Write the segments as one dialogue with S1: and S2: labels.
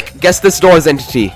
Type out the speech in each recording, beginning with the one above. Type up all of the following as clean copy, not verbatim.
S1: Quick, guess this door's entity.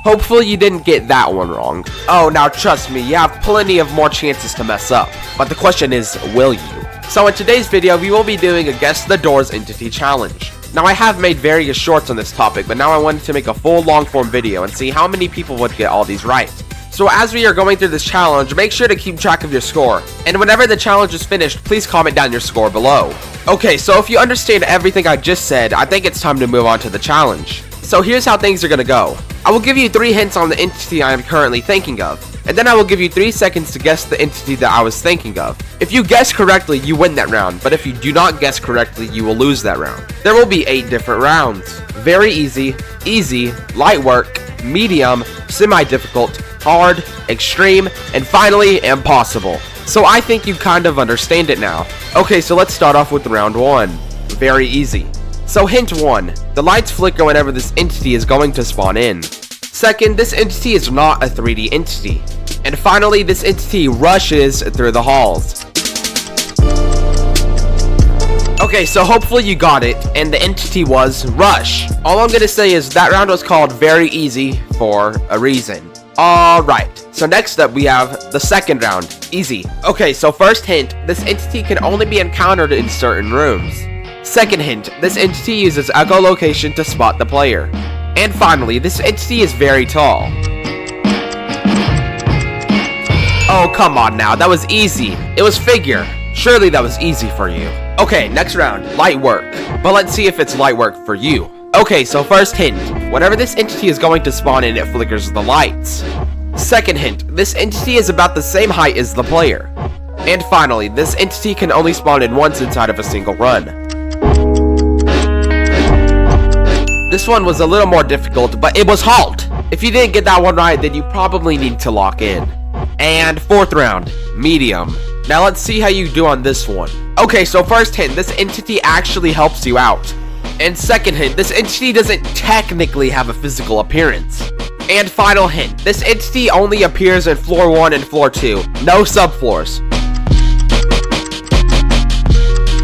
S1: Hopefully you didn't get that one wrong. Oh, now trust me, you have plenty of more chances to mess up. But the question is, will you? So in today's video, we will be doing a Guess the Doors Entity challenge. Now I have made various shorts on this topic, but now I wanted to make a full long-form video and see how many people would get all these right. So as we are going through this challenge, make sure to keep track of your score. And whenever the challenge is finished, please comment down your score below. Okay, so if you understand everything I just said, I think it's time to move on to the challenge. So here's how things are gonna go. I will give you 3 hints on the entity I am currently thinking of, and then I will give you 3 seconds to guess the entity that I was thinking of. If you guess correctly, you win that round, but if you do not guess correctly, you will lose that round. There will be 8 different rounds. Very easy, easy, light work, medium, semi-difficult, hard, extreme, and finally, impossible. So I think you kind of understand it now. Okay, so let's start off with round 1. Very easy. So hint 1, the lights flicker whenever this entity is going to spawn in. Second, this entity is not a 3D entity. And finally, this entity rushes through the halls. Okay, so hopefully you got it, and the entity was Rush. All I'm gonna say is that round was called very easy for a reason. Alright, so next up we have the second round, easy. Okay, so first hint, this entity can only be encountered in certain rooms. Second hint, this entity uses echolocation to spot the player. And finally, this entity is very tall. Oh, come on now, that was easy. It was figure. Surely that was easy for you. Okay, next round, light work. But let's see if it's light work for you. Okay, so first hint, whenever this entity is going to spawn in, it flickers the lights. Second hint, this entity is about the same height as the player. And finally, this entity can only spawn in once inside of a single run. This one was a little more difficult, but it was Halt. If you didn't get that one right, then you probably need to lock in. And fourth round, medium. Now let's see how you do on this one. Okay, so first hint, this entity actually helps you out. And second hint, this entity doesn't technically have a physical appearance. And final hint, this entity only appears in floor 1 and floor 2, no subfloors.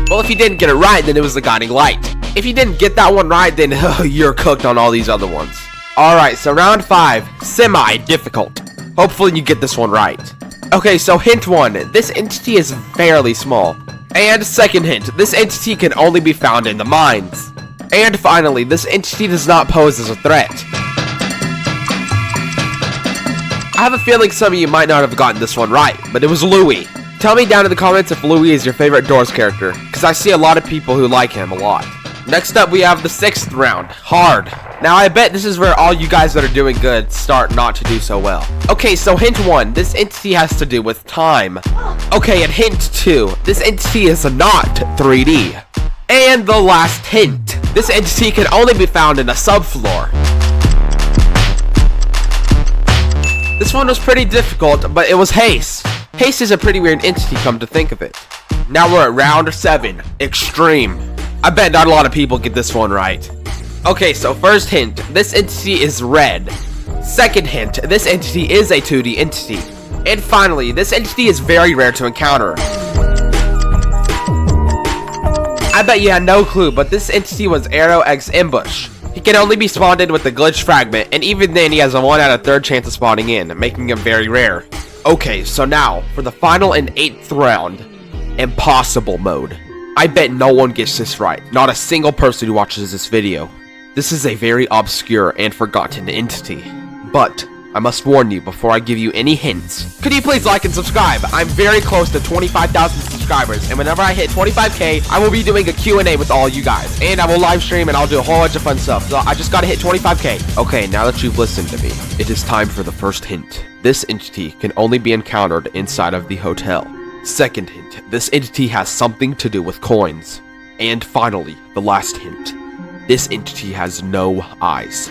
S1: Well, if you didn't get it right, then it was the guiding light. If you didn't get that one right, then you're cooked on all these other ones. Alright, so round 5, semi-difficult. Hopefully you get this one right. Okay, so hint 1, this entity is fairly small. And second hint, this entity can only be found in the mines. And finally, this entity does not pose as a threat. I have a feeling some of you might not have gotten this one right, but it was Louie. Tell me down in the comments if Louie is your favorite Doors character, because I see a lot of people who like him a lot. Next up, we have the 6th round, hard. Now, I bet this is where all you guys that are doing good start not to do so well. Okay, so hint 1, this entity has to do with time. Okay, and hint 2, this entity is not 3D. And the last hint, this entity can only be found in a subfloor. This one was pretty difficult, but it was Haste. Haste is a pretty weird entity, come to think of it. Now we're at round 7, extreme. I bet not a lot of people get this one right. Okay, so first hint, this entity is red. Second hint, this entity is a 2D entity. And finally, this entity is very rare to encounter. I bet you had no clue, but this entity was Arrow X Ambush. He can only be spawned in with the glitch fragment, and even then he has a 1 out of 3 chance of spawning in, making him very rare. Okay, so now, for the final and 8th round, impossible mode. I bet no one gets this right, not a single person who watches this video. This is a very obscure and forgotten entity. But, I must warn you before I give you any hints. Could you please like and subscribe? I'm very close to 25,000 subscribers, and whenever I hit 25k, I will be doing a Q&A with all you guys. And I will live stream and I'll do a whole bunch of fun stuff, so I just gotta hit 25k. Okay, now that you've listened to me, it is time for the first hint. This entity can only be encountered inside of the hotel. Second hint, this entity has something to do with coins. And finally, the last hint, this entity has no eyes.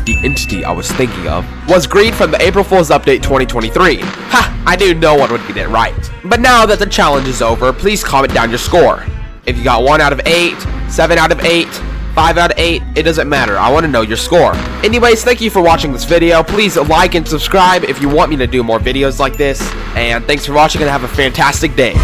S1: The entity I was thinking of was Greed from the April Fool's Update 2023. Ha! I knew no one would get it right. But now that the challenge is over, please comment down your score. If you got 1 out of 8, 7 out of 8, 5 out of 8, it doesn't matter. I want to know your score. Anyways, thank you for watching this video. Please like and subscribe if you want me to do more videos like this. And thanks for watching and have a fantastic day.